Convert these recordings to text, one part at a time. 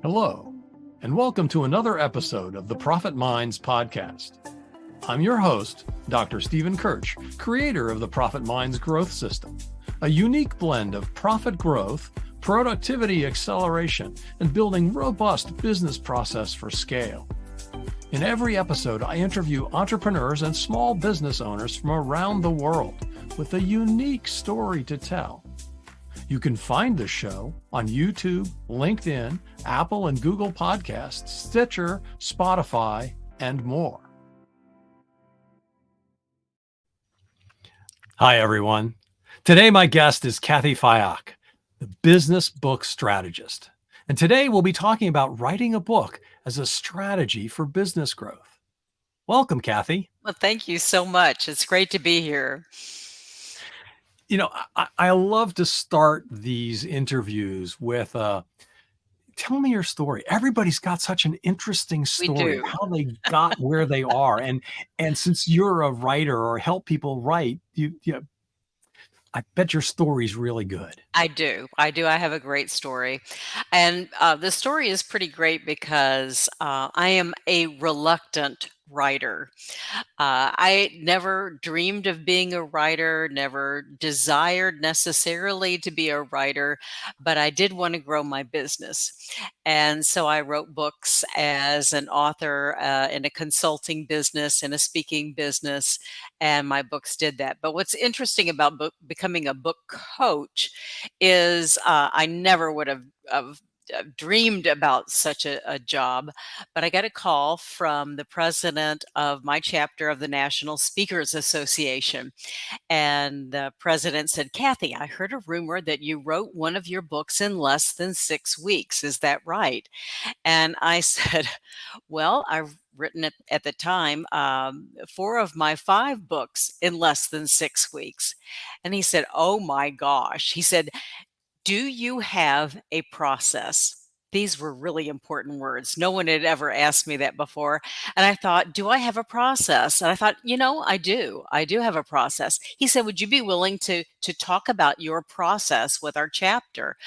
Hello, and welcome to another episode of the Profit Minds podcast. I'm your host, Dr. Stephen Kirch, creator of the Profit Minds Growth System, a unique blend of profit growth, productivity acceleration, and building robust business process for scale. In every episode, I interview entrepreneurs and small business owners from around the world with a unique story to tell. You can find the show on YouTube, LinkedIn, Apple and Google Podcasts, Stitcher, Spotify, and more. Hi, everyone. Today, my guest is Cathy Fyock, the Business Book Strategist. And today, we'll be talking about writing a book as a strategy for business growth. Welcome, Cathy. Well, thank you so much. It's great to be here. You know, I love to start these interviews with tell me your story. Everybody's got such an interesting story of how they got where they are. And since you're a writer or help people write, I bet your story's really good. I do. I have a great story. And the story is pretty great because I am a reluctant writer. I never dreamed of being a writer, never desired necessarily to be a writer, but I did want to grow my business. And so I wrote books as an author in a consulting business, in a speaking business, and my books did that. But what's interesting about becoming a book coach is I never would have dreamed about such a job, but I got a call from the president of my chapter of the National Speakers Association. And the president said, "Cathy, I heard a rumor that you wrote one of your books in less than 6 weeks. Is that right?" And I said, "Well, I've written at the time 4 of my 5 books in less than 6 weeks." And he said, "Oh my gosh." He said, "Do you have a process?" These were really important words. No one had ever asked me that before. And I thought, do I have a process? And I thought, I do. I do have a process. He said, "Would you be willing to talk about your process with our chapter?"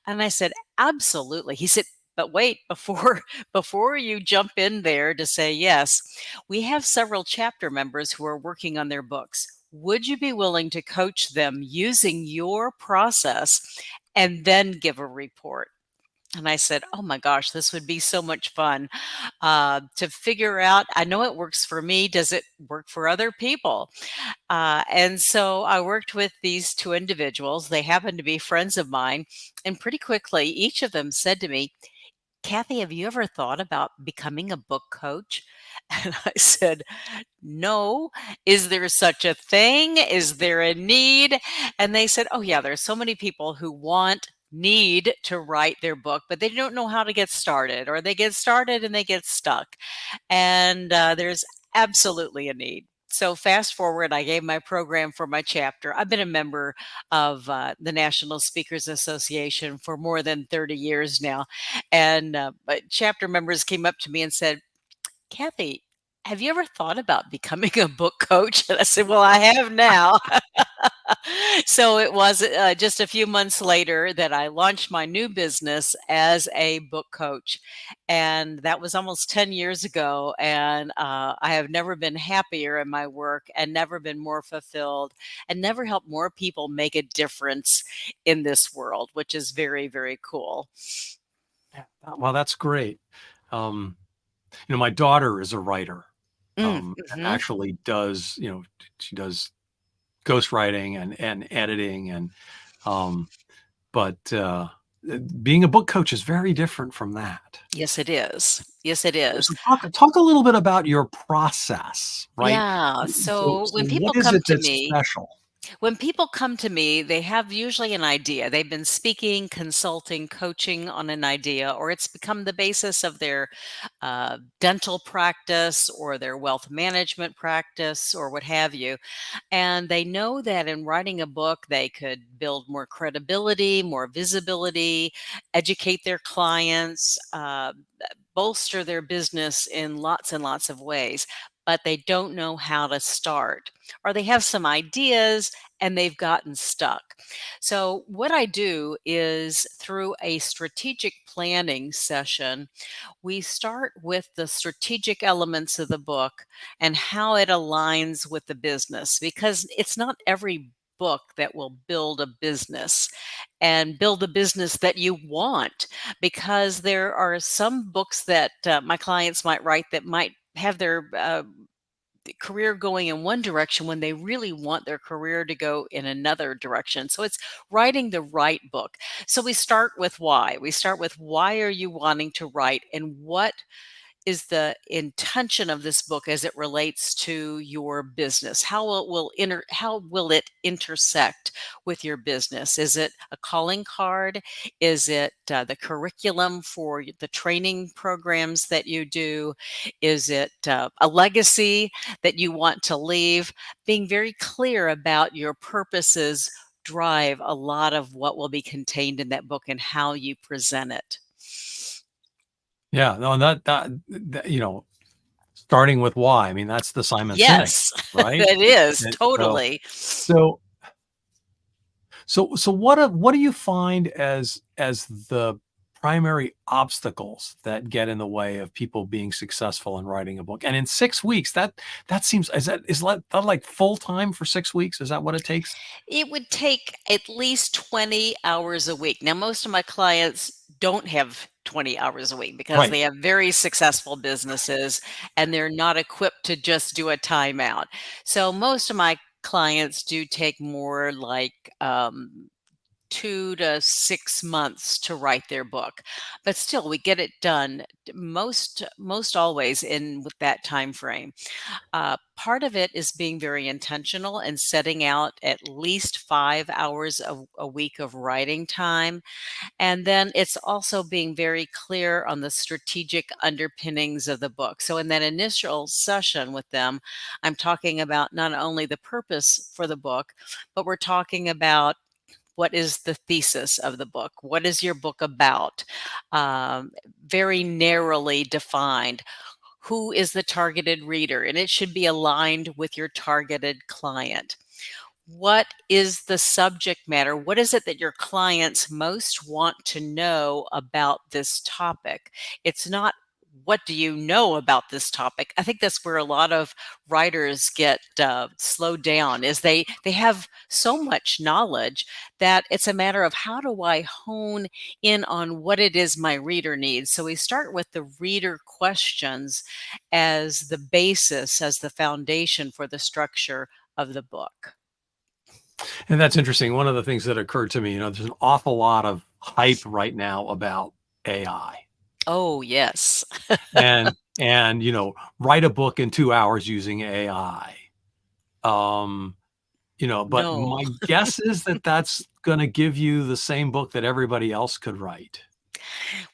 And I said, "Absolutely." He said, "But wait, before you jump in there to say yes, we have several chapter members who are working on their books. Would you be willing to coach them using your process and then give a report?" And I said, "Oh my gosh, this would be so much fun to figure out. I know it works for me. Does it work for other people?" And so I worked with these 2 individuals. They happened to be friends of mine. And pretty quickly, each of them said to me, "Cathy, have you ever thought about becoming a book coach?" And I said, "No. Is there such a thing? Is there a need?" And they said, "Oh yeah, there's so many people who need to write their book, but they don't know how to get started, or they get started and they get stuck. And there's absolutely a need." So fast forward, I gave my program for my chapter. I've been a member of the National Speakers Association for more than 30 years now. And but chapter members came up to me and said, "Cathy, have you ever thought about becoming a book coach?" And I said, "Well, I have now." So it was just a few months later that I launched my new business as a book coach. And that was almost 10 years ago. And I have never been happier in my work and never been more fulfilled and never helped more people make a difference in this world, which is very, very cool. Yeah, well, that's great. My daughter is a writer, and actually does, she does ghostwriting and editing, and but being a book coach is very different from that. Yes, it is. Yes, it is. So talk a little bit about your process, right? Yeah. So So when people what is come it to that's me, special? they have usually an idea. They've been speaking, consulting, coaching on an idea, or it's become the basis of their dental practice or their wealth management practice or what have you. And they know that in writing a book, they could build more credibility, more visibility, educate their clients, bolster their business in lots and lots of ways, but they don't know how to start. Or they have some ideas and they've gotten stuck. So, what I do is through a strategic planning session, we start with the strategic elements of the book and how it aligns with the business, because it's not every book that will build a business and build a business that you want, because there are some books that my clients might write that might have their career going in one direction when they really want their career to go in another direction. So it's writing the right book. So we start with why. We start with, why are you wanting to write, and what is the intention of this book as it relates to your business? How will it intersect with your business? Is it a calling card? Is it the curriculum for the training programs that you do? Is it a legacy that you want to leave? Being very clear about your purposes drive a lot of what will be contained in that book and how you present it. Yeah, no, starting with why. I mean, that's the Simon Sinek, Yes, right? it is, And totally. so what do you find as the primary obstacles that get in the way of people being successful in writing a book? And in 6 weeks, that seems, is that like full time for 6 weeks? Is that what it takes? It would take at least 20 hours a week. Now, most of my clients don't have 20 hours a week because Right. they have very successful businesses and they're not equipped to just do a timeout. So most of my clients do take more like 2 to 6 months to write their book, but still we get it done most always in with that time frame. Part of it is being very intentional and setting out at least 5 hours a week of writing time. And then it's also being very clear on the strategic underpinnings of the book. So in that initial session with them, I'm talking about not only the purpose for the book, but we're talking about, what is the thesis of the book? What is your book about? Um, Very narrowly defined. Who is the targeted reader? And it should be aligned with your targeted client. What is the subject matter? What is it that your clients most want to know about this topic? It's not, what do you know about this topic? I think that's where a lot of writers get slowed down, is they have so much knowledge that it's a matter of, how do I hone in on what it is my reader needs? So we start with the reader questions as the basis, as the foundation for the structure of the book. And that's interesting. One of the things that occurred to me, there's an awful lot of hype right now about AI. Oh, yes. And write a book in 2 hours using AI. Um, but No. my guess is that that's gonna give you the same book that everybody else could write.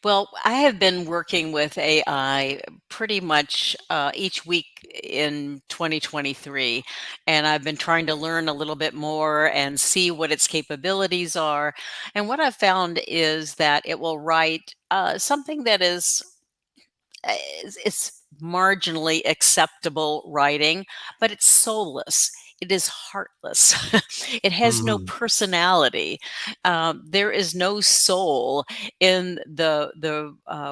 Well, I have been working with AI pretty much each week in 2023, and I've been trying to learn a little bit more and see what its capabilities are. And what I've found is that it will write something that is it's marginally acceptable writing, but it's soulless. It is heartless. It has no Mhm. personality. There is no soul in the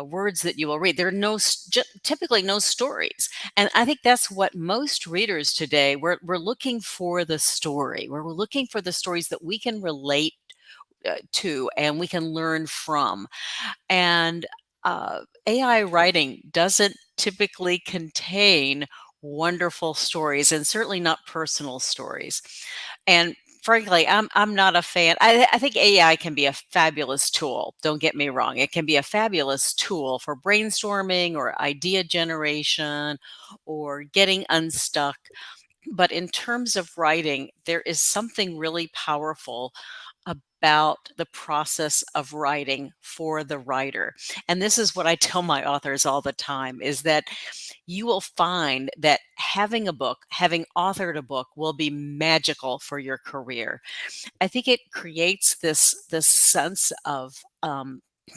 words that you will read. There are typically no stories, and I think that's what most readers today, we're looking for the story. We're looking for the stories that we can relate to and we can learn from. And AI writing doesn't typically contain wonderful stories, and certainly not personal stories. And frankly, I'm not a fan. I think AI can be a fabulous tool. Don't get me wrong; it can be a fabulous tool for brainstorming or idea generation or getting unstuck. But in terms of writing, there is something really powerful about the process of writing for the writer. And this is what I tell my authors all the time, is that you will find that having a book, having authored a book, will be magical for your career. I think it creates this sense of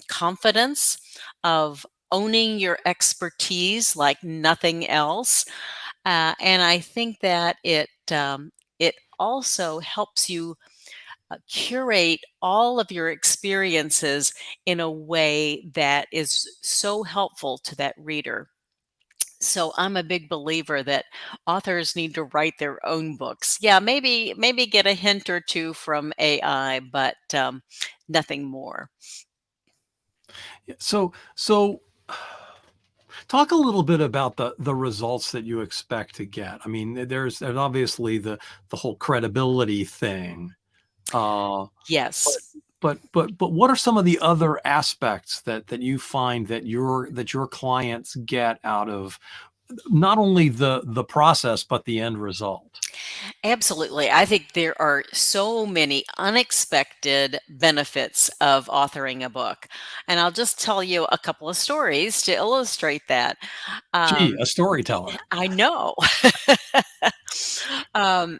confidence, of owning your expertise like nothing else. And I think that it also helps you curate all of your experiences in a way that is so helpful to that reader. So I'm a big believer that authors need to write their own books. Yeah, maybe get a hint or two from AI, but nothing more. Yeah, so talk a little bit about the results that you expect to get. I mean, there's obviously the whole credibility thing. Uh, but Yes. but what are some of the other aspects that you find that your clients get out of not only the process but the end result? Absolutely. I think there are so many unexpected benefits of authoring a book. And I'll just tell you a couple of stories to illustrate that. Gee, Um, a storyteller. I know. um,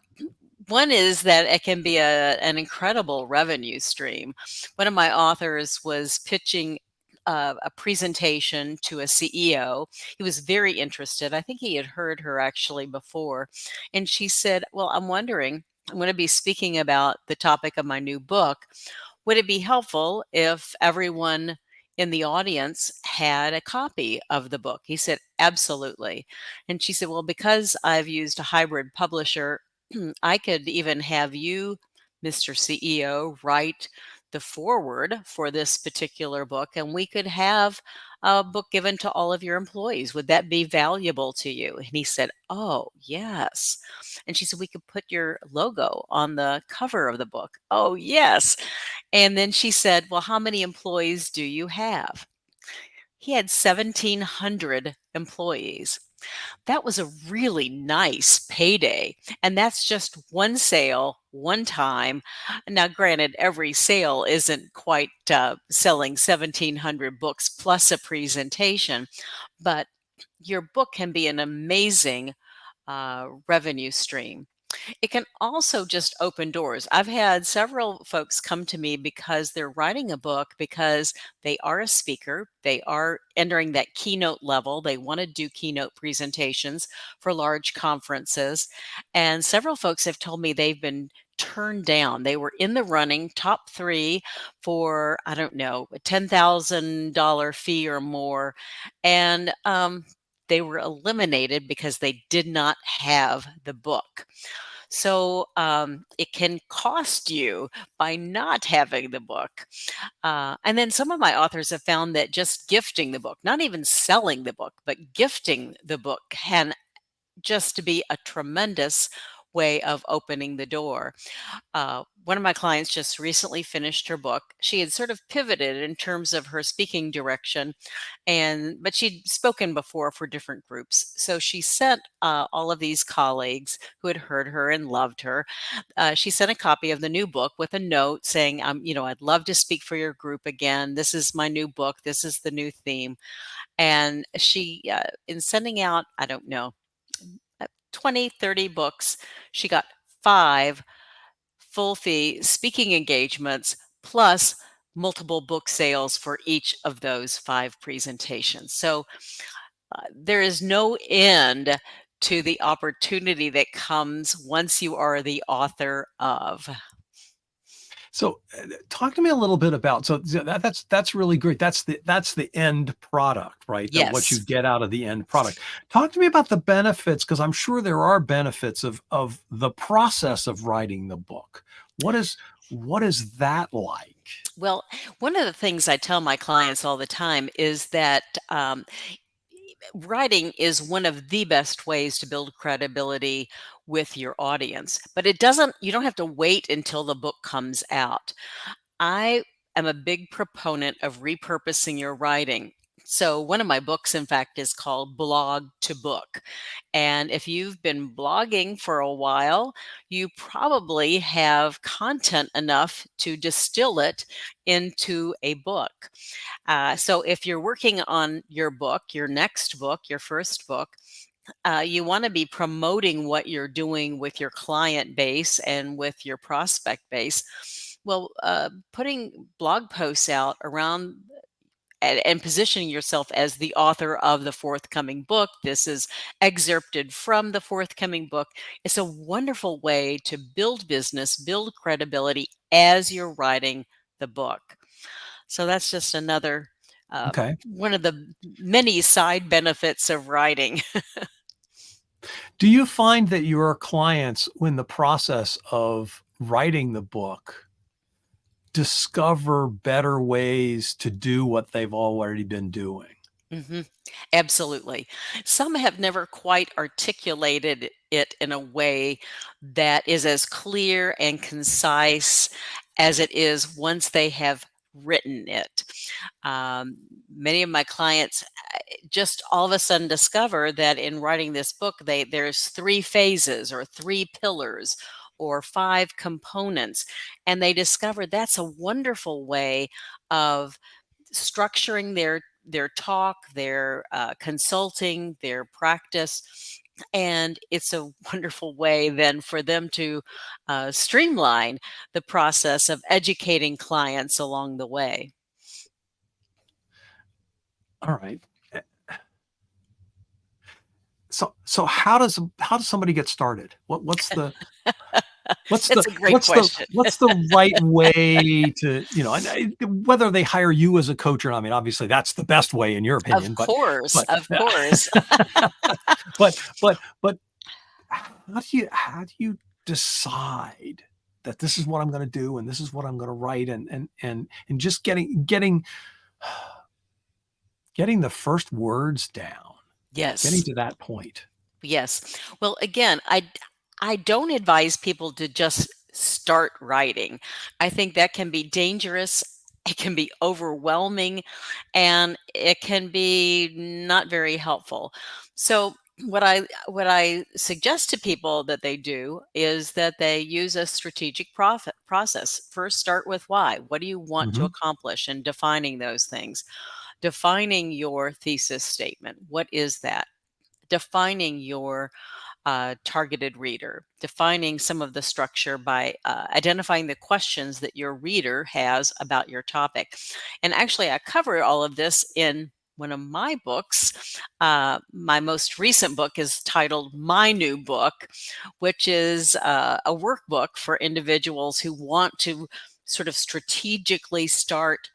One is that it can be an incredible revenue stream. One of my authors was pitching a presentation to a CEO. He was very interested. I think he had heard her actually before. And she said, "Well, I'm wondering, I'm going to be speaking about the topic of my new book. Would it be helpful if everyone in the audience had a copy of the book?" He said, "Absolutely." And she said, "Well, because I've used a hybrid publisher, I could even have you, Mr. CEO, write the foreword for this particular book, and we could have a book given to all of your employees. Would that be valuable to you?" And he said, "Oh, yes." And she said, "We could put your logo on the cover of the book." "Oh, yes." And then she said, "Well, how many employees do you have?" He had 1,700 employees. That was a really nice payday, and that's just one sale, one time. Now, granted, every sale isn't quite selling 1,700 books plus a presentation, but your book can be an amazing revenue stream. It can also just open doors. I've had several folks come to me because they're writing a book because they are a speaker. They are entering that keynote level. They want to do keynote presentations for large conferences. And several folks have told me they've been turned down. They were in the running, top three for, I don't know, a $10,000 fee or more. And they were eliminated because they did not have the book. So it can cost you by not having the book. And then some of my authors have found that just gifting the book, not even selling the book, but gifting the book can just be a tremendous way of opening the door. One of my clients just recently finished her book. She had sort of pivoted in terms of her speaking direction, but she'd spoken before for different groups. So she sent all of these colleagues who had heard her and loved her. She sent a copy of the new book with a note saying, I'd love to speak for your group again. This is my new book. This is the new theme." And she, in sending out, I don't know, 20, 30 books, she got 5 full fee speaking engagements plus multiple book sales for each of those 5 presentations. So there is no end to the opportunity that comes once you are the author of. So, talk to me a little bit about that's really great. That's the end product, right? That what you Yes. get out of the end product. Talk to me about the benefits, because I'm sure there are benefits of the process of writing the book. What is that like? Well, one of the things I tell my clients all the time is that writing is one of the best ways to build credibility with your audience, but you don't have to wait until the book comes out. I am a big proponent of repurposing your writing. So, one of my books, in fact, is called Blog to Book. And if you've been blogging for a while, you probably have content enough to distill it into a book. So, if you're working on your book, your next book, your first book, you want to be promoting what you're doing with your client base and with your prospect base. Well, putting blog posts out around and positioning yourself as the author of the forthcoming book. This is excerpted from the forthcoming book. It's a wonderful way to build business, build credibility as you're writing the book. So that's just another Okay. one of the many side benefits of writing. Do you find that your clients, when the process of writing the book, discover better ways to do what they've already been doing? hmm Absolutely. Some have never quite articulated it in a way that is as clear and concise as it is once they have written it. Many of my clients just all of a sudden discover that in writing this book, there's 3 phases or 3 pillars or 5 components, and they discover that's a wonderful way of structuring their talk, their consulting, their practice. And it's a wonderful way then for them to streamline the process of educating clients along the way. All right. So how does somebody get started? What's the what's the It's a great what's the question. what's the right way to, whether they hire you as a coach or not? I mean, obviously that's the best way in your Of opinion, course, but of course. but how do you decide that this is what I'm going to do and this is what I'm going to write, and just getting the first words down, getting Yes. to that point. Yes. Well, again, I don't advise people to just start writing. I think that can be dangerous. It can be overwhelming, and it can be not very helpful. So what I suggest to people that they do is that they use a strategic profit process. First, start with why. What do you want to Mhm. accomplish, and defining those things. Defining your thesis statement. What is that? Defining your targeted reader, defining some of the structure by identifying the questions that your reader has about your topic. And actually, I cover all of this in one of my books. My most recent book is titled My New Book, which is a workbook for individuals who want to sort of strategically start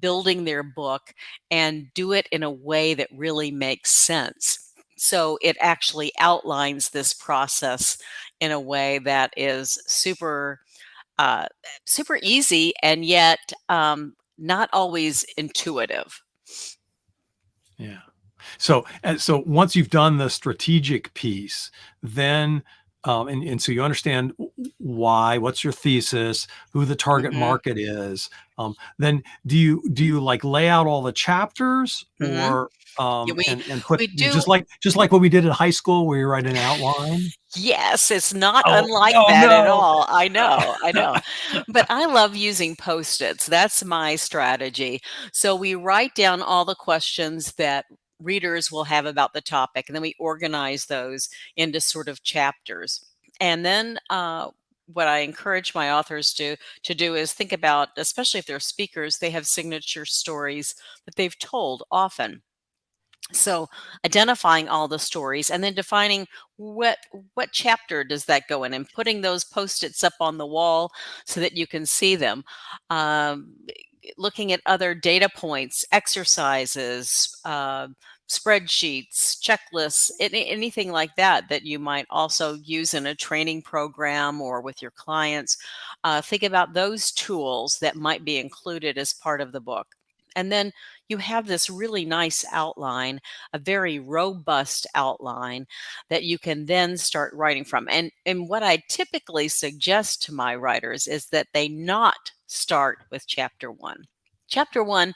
building their book and do it in a way that really makes sense. So it actually outlines this process in a way that is uh, super easy and yet not always intuitive. Yeah. So once you've done the strategic piece, then and so you understand why, what's your thesis, who the target hmm market is. Then do you like lay out all the chapters, hmm or Yeah, and put we do. just like what we did in high school where you write an outline? Yes, it's not Oh, unlike oh that at no. all. I know, I know. But I love using Post-its. That's my strategy. So we write down all the questions that readers will have about the topic, and then we organize those into sort of chapters. And then what I encourage my authors to do is think about, especially if they're speakers, they have signature stories that they've told often. So identifying all the stories and then defining what chapter does that go in, and putting those post-its up on the wall so that you can see them. Um, Looking at other data points, exercises, spreadsheets, checklists, anything like that that you might also use in a training program or with your clients. Think about those tools that might be included as part of the book. And then you have this really nice outline, a very robust outline that you can then start writing from. And what I typically suggest to my writers is that they not start with chapter 1. Chapter 1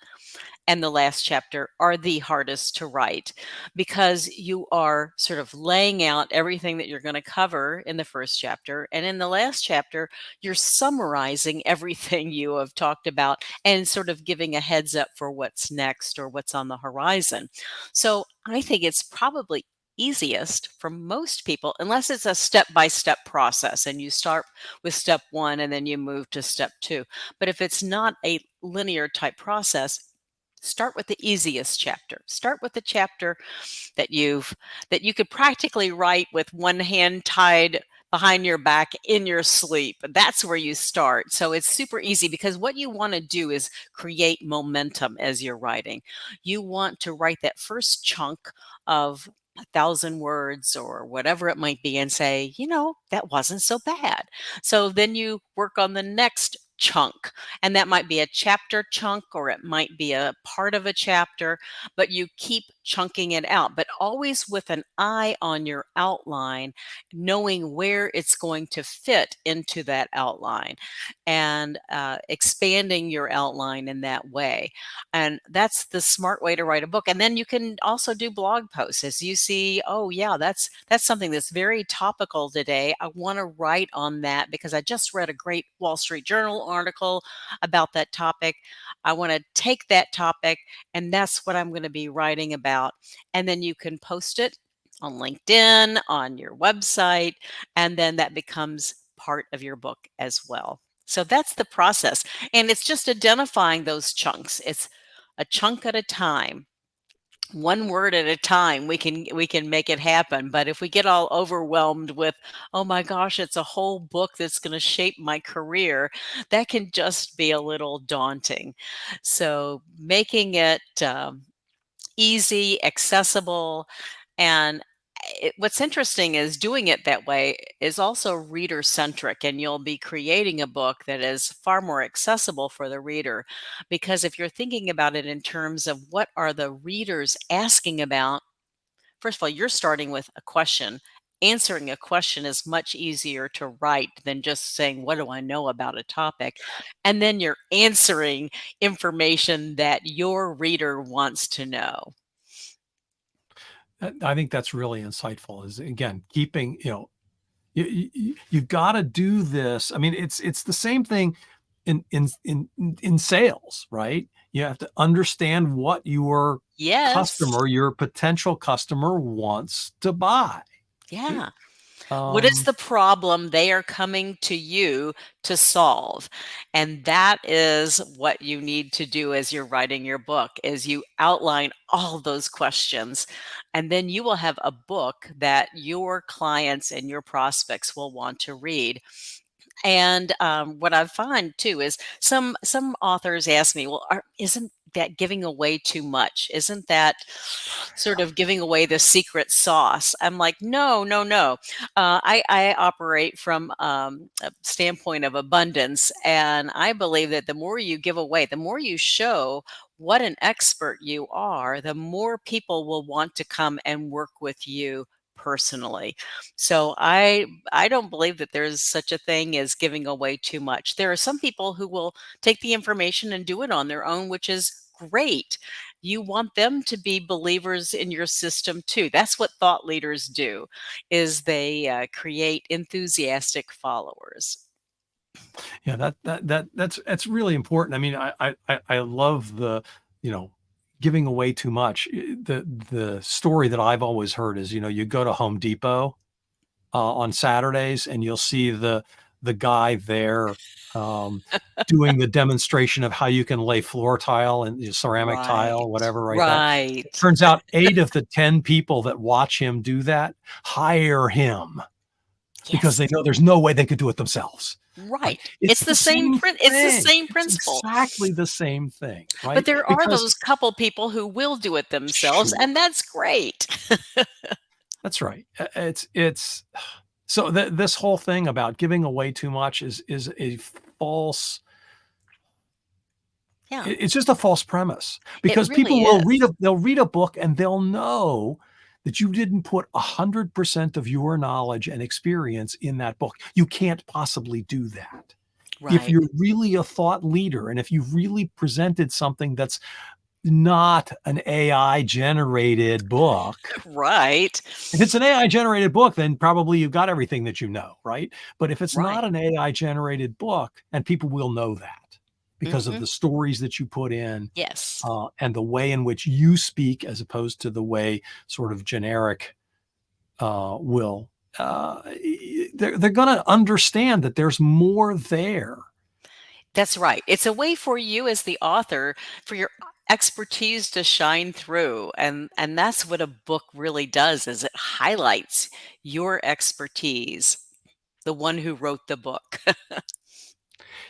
and the last chapter are the hardest to write because you are sort of laying out everything that you're going to cover in the first chapter. And in the last chapter, you're summarizing everything you have talked about and sort of giving a heads up for what's next or what's on the horizon. So I think it's probably easiest for most people, unless it's a step-by-step process and you start with step 1 and then you move to step 2. But if it's not a linear type process, start with the easiest chapter. Start with the chapter that you could practically write with one hand tied behind your back in your sleep. That's where you start. So it's super easy, because what you want to do is create momentum as you're writing. You want to write that first chunk of 1,000 words or whatever it might be and say, that wasn't so bad. So then you work on the next chunk, and that might be a chapter chunk or it might be a part of a chapter, but you keep chunking it out, but always with an eye on your outline, knowing where it's going to fit into that outline, and expanding your outline in that way. And that's the smart way to write a book. And then you can also do blog posts as you see, oh yeah, that's something that's very topical today. I want to write on that because I just read a great Wall Street Journal article about that topic. I want to take that topic, and that's what I'm going to be writing about. And then you can post it on LinkedIn, on your website, and then that becomes part of your book as well. So that's the process. And it's just identifying those chunks. It's a chunk at a time. One word at a time, we can make it happen. But if we get all overwhelmed with, oh my gosh, it's a whole book that's going to shape my career, that can just be a little daunting. So making it easy, accessible, and what's interesting is doing it that way is also reader centric, and you'll be creating a book that is far more accessible for the reader. Because if you're thinking about it in terms of what are the readers asking about, first of all, you're starting with a question. Answering a question is much easier to write than just saying, what do I know about a topic? And then you're answering information that your reader wants to know. I think that's really insightful. Is again keeping you've got to do this. I mean, it's the same thing in sales, right? You have to understand what your Yes. your potential customer wants to buy. Yeah. What is the problem they are coming to you to solve? And that is what you need to do as you're writing your book, is you outline all those questions, and then you will have a book that your clients and your prospects will want to read. And what I find too is some authors ask me, "Well, isn't that giving away too much? Isn't that sort of giving away the secret sauce?" I'm like, no, no, no. I operate from a standpoint of abundance, and I believe that the more you give away, the more you show what an expert you are, the more people will want to come and work with you personally. So I don't believe that there's such a thing as giving away too much. There are some people who will take the information and do it on their own, which is great. You want them to be believers in your system too. That's what thought leaders do, is they create enthusiastic followers. Yeah, that's really important. I mean, I love the, giving away too much. The story that I've always heard is, you go to Home Depot on Saturdays and you'll see the guy there doing the demonstration of how you can lay floor tile and ceramic Right. tile, whatever, right? That it Right. turns out 8 of the 10 people that watch him do that hire him because Yes. they know there's no way they could do it themselves. Right. Right. It's the same It's the thing. same It's principle. exactly the same thing, But right? there are Because those couple people who will do it themselves, sure, and that's great. that's right. It's so this whole thing about giving away too much is a false. Yeah, It's just a false premise it because really people is. they'll read a book and they'll know that you didn't put 100% of your knowledge and experience in that book. You can't possibly do that. If Right. you're really a thought leader and if you've really presented something that's not an AI generated book. Right. If it's an AI generated book, then probably you've got everything that you know, right? But if it's not Right. an AI generated book, and people will know that because of Mhm. the stories that you put in Yes. and the way in which you speak, as opposed to the way sort of generic will, they're going to understand that there's more there. That's right. It's a way for you as the author, for your expertise to shine through, and that's what a book really does, is it highlights your expertise, the one who wrote the book.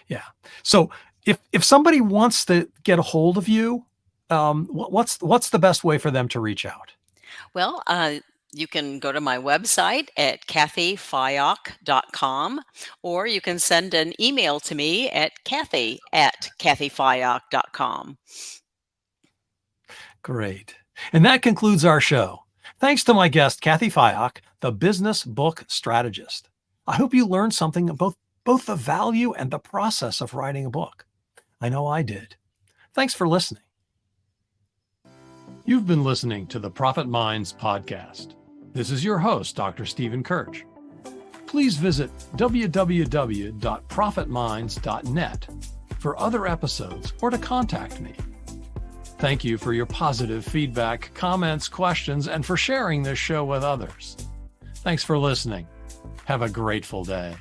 Yeah. So if somebody wants to get a hold of you, what's the best way for them to reach out? Well, you can go to my website at cathyfyock.com, or you can send an email to me at cathy@cathyfyock.com. Great. And that concludes our show. Thanks to my guest, Cathy Fyock, the Business Book Strategist. I hope you learned something about both the value and the process of writing a book. I know I did. Thanks for listening. You've been listening to the Profit Minds podcast. This is your host, Dr. Stephen Kirch. Please visit www.profitminds.net for other episodes or to contact me. Thank you for your positive feedback, comments, questions, and for sharing this show with others. Thanks for listening. Have a grateful day.